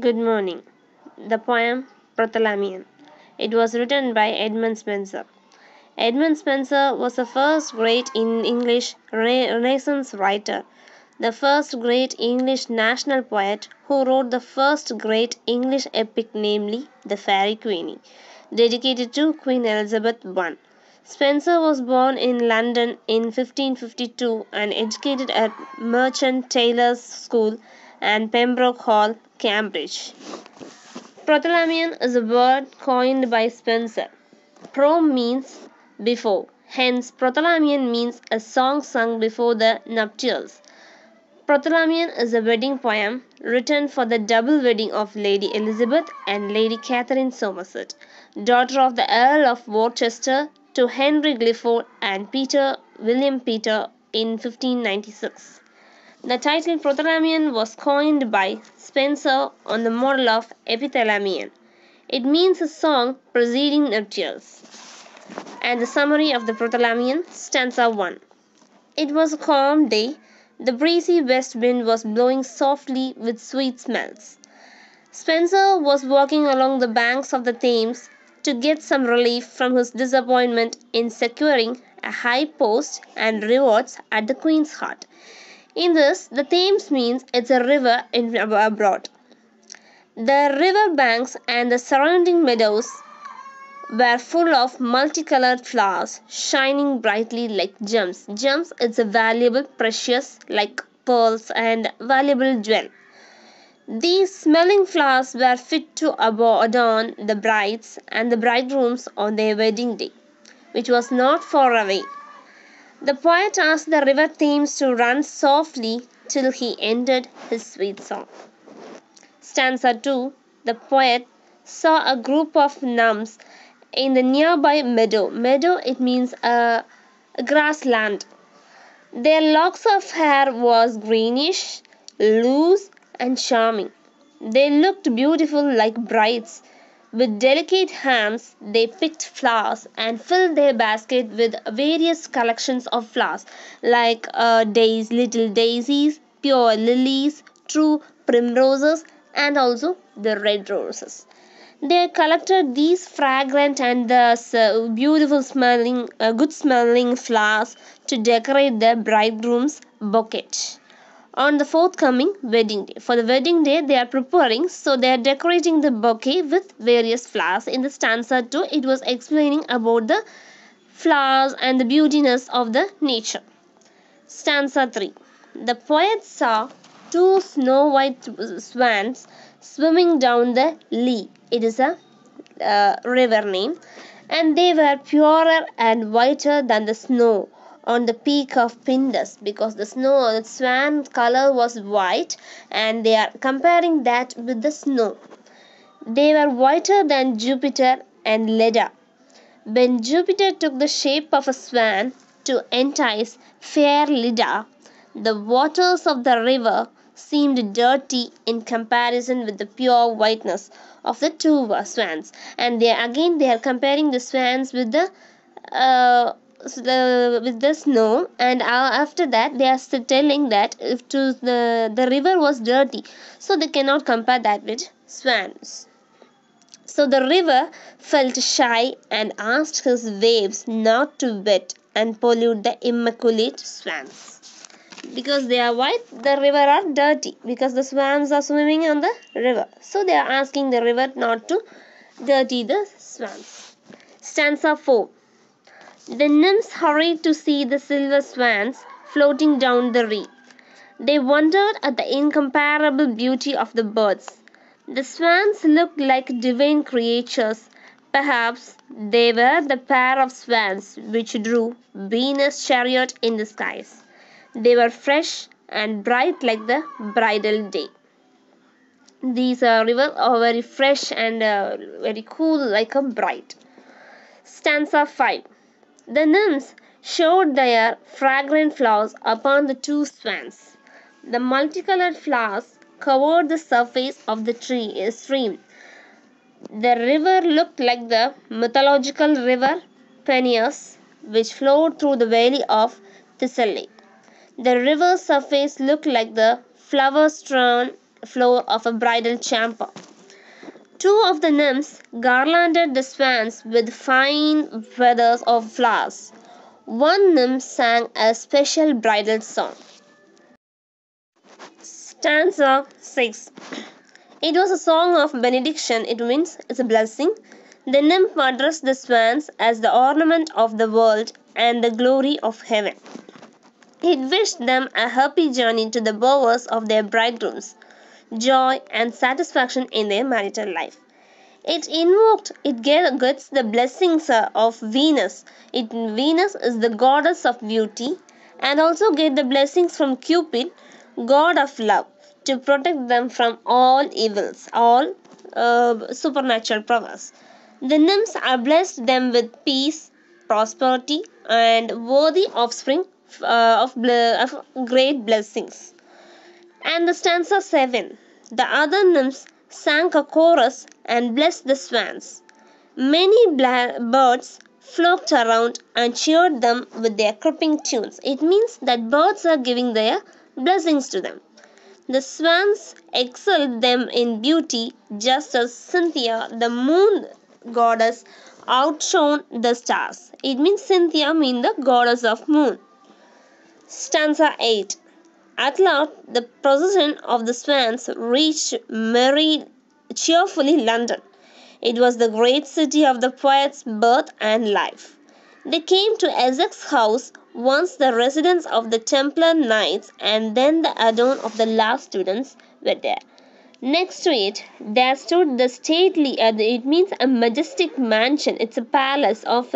Good morning. The poem Prothalamion. It was written by Edmund Spencer. Edmund Spencer was the first great English Renaissance writer, the first great English national poet who wrote the first great English epic, namely the Faerie Queene, dedicated to Queen Elizabeth I. Spencer was born in London in 1552 and educated at Merchant Taylor's School and Pembroke Hall, Cambridge. Prothalamion is a word coined by Spencer. Pro means before, hence Prothalamion means a song sung before the nuptials. Prothalamion is a wedding poem written for the double wedding of Lady Elizabeth and Lady Catherine Somerset, daughter of the Earl of Worcester, to Henry Clifford and William Peter in 1596. The title Prothalamion was coined by Spencer on the model of epithalamion. It means a song preceding nuptials. And the summary of the Prothalamion, Stanza 1. It was a calm day. The breezy west wind was blowing softly with sweet smells. Spencer was walking along the banks of the Thames to get some relief from his disappointment in securing a high post and rewards at the Queen's Heart. In this, the Thames means it's a river abroad. The river banks and the surrounding meadows were full of multicolored flowers, shining brightly like gems. Gems is a valuable, precious, like pearls and valuable jewel. These smelling flowers were fit to adorn the brides and the bridegrooms on their wedding day, which was not far away. The poet asked the river Thames to run softly till he ended his sweet song. Stanza 2. The poet saw a group of nymphs in the nearby meadow. Meadow, it means a grassland. Their locks of hair was greenish, loose, and charming. They looked beautiful like brides. With delicate hands, they picked flowers and filled their basket with various collections of flowers, like little daisies, pure lilies, true primroses, and also the red roses. They collected these fragrant and beautiful smelling, good smelling flowers to decorate the bridegroom's bouquet on the forthcoming wedding day. For the wedding day, they are preparing, so they are decorating the bouquet with various flowers. In the stanza 2, it was explaining about the flowers and the beautiness of the nature. Stanza 3. The poet saw two snow white swans swimming down the Lee. It is a river name, and they were purer and whiter than the snow on the peak of Pindus, because the swan color was white, and they are comparing that with the snow. They were whiter than Jupiter and Leda. When Jupiter took the shape of a swan to entice fair Leda, the waters of the river seemed dirty in comparison with the pure whiteness of the two swans. And they are comparing the swans with the snow, and after that they are still telling that if the river was dirty, so they cannot compare that with swans. So the river felt shy and asked his waves not to wet and pollute the immaculate swans. Because they are white, the river are dirty, because the swans are swimming on the river, so they are asking the river not to dirty the swans. Stanza 4. The nymphs hurried to see the silver swans floating down the Ree. They wondered at the incomparable beauty of the birds. The swans looked like divine creatures. Perhaps they were the pair of swans which drew Venus' chariot in the skies. They were fresh and bright like the bridal day. These rivers are very fresh and very cool like a bride. Stanza 5. The nymphs showed their fragrant flowers upon the two swans. The multicolored flowers covered the surface of the stream. The river looked like the mythological river Peneus, which flowed through the valley of Thessaly. The river's surface looked like the flower-strewn floor of a bridal chamber. Two of the nymphs garlanded the swans with fine feathers of flowers. One nymph sang a special bridal song. Stanza 6. It was a song of benediction, it means it's a blessing. The nymph addressed the swans as the ornament of the world and the glory of heaven. It wished them a happy journey to the bowers of their bridegrooms, joy and satisfaction in their marital life. It gets the blessings of Venus. Venus is the goddess of beauty, and also get the blessings from Cupid, god of love, to protect them from all evils, all supernatural powers. The nymphs are blessed them with peace, prosperity, and worthy offspring of great blessings. And the stanza 7. The other nymphs sang a chorus and blessed the swans. Many birds flocked around and cheered them with their cropping tunes. It means that birds are giving their blessings to them. The swans excelled them in beauty, just as Cynthia, the moon goddess, outshone the stars. It means Cynthia means the goddess of moon. Stanza 8. At last, the procession of the swans reached merry, cheerfully London. It was the great city of the poet's birth and life. They came to Essex's house, once the residence of the Templar Knights and then the adorn of the law students were there. Next to it, there stood the stately, it means a majestic mansion. It's a palace of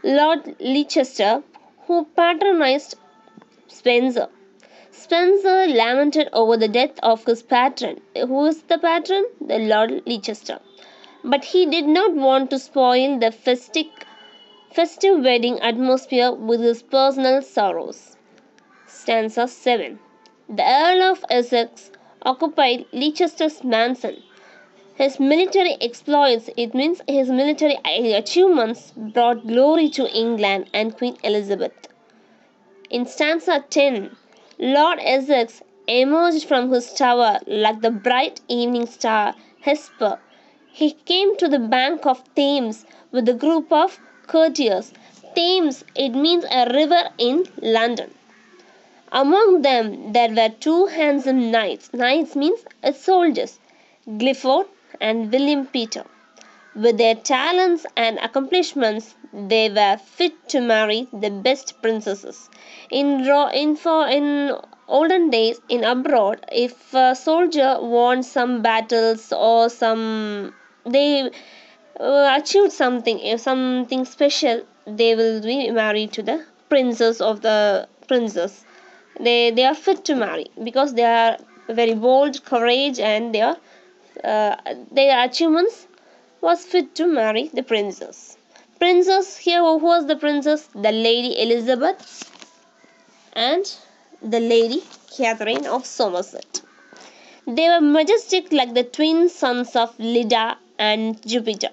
Lord Leicester, who patronized Spencer. Spencer lamented over the death of his patron. Who is the patron? The Lord Leicester. But he did not want to spoil the festive wedding atmosphere with his personal sorrows. Stanza 7. The Earl of Essex occupied Leicester's mansion. His military exploits, it means his military achievements, brought glory to England and Queen Elizabeth. In stanza 10, Lord Essex emerged from his tower like the bright evening star Hesper. He came to the bank of Thames with a group of courtiers. Thames, it means a river in London. Among them there were two handsome knights. Knights means soldiers, Clifford and William Peter. With their talents and accomplishments, they were fit to marry the best princesses. In olden days, in abroad, if a soldier won some battles or they achieved something, if something special, they will be married to the princess of the princess. They are fit to marry because they are very bold, courage, and their achievements was fit to marry the princess. Princess here, who was the princess? The Lady Elizabeth and the Lady Catherine of Somerset. They were majestic like the twin sons of Leda and Jupiter,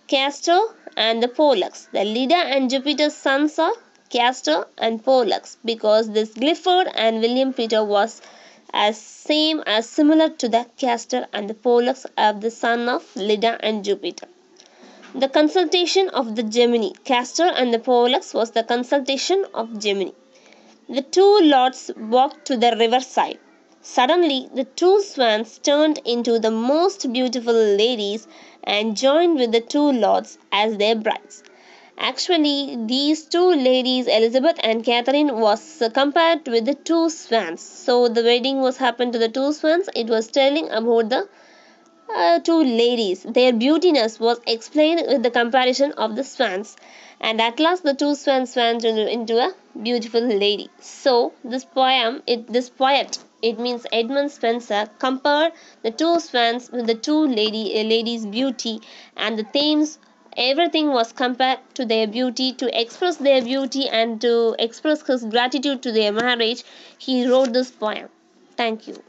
Castor and the Pollux. The Leda and Jupiter's sons are Castor and Pollux, because this Clifford and William Peter was as similar to the Castor and the Pollux of the son of Leda and Jupiter. The consultation of the Gemini. Castor and the Pollux was the consultation of Gemini. The two lords walked to the riverside. Suddenly, the two swans turned into the most beautiful ladies and joined with the two lords as their brides. Actually, these two ladies, Elizabeth and Catherine, was compared with the two swans. So the wedding was happened to the two swans. It was telling about the two ladies. Their beautiness was explained with the comparison of the swans. And at last the two swans swam into a beautiful lady. So this poet, it means Edmund Spencer, compared the two swans with the two ladies' beauty, and the themes, everything was compared to their beauty. To express their beauty and to express his gratitude to their marriage, he wrote this poem. Thank you.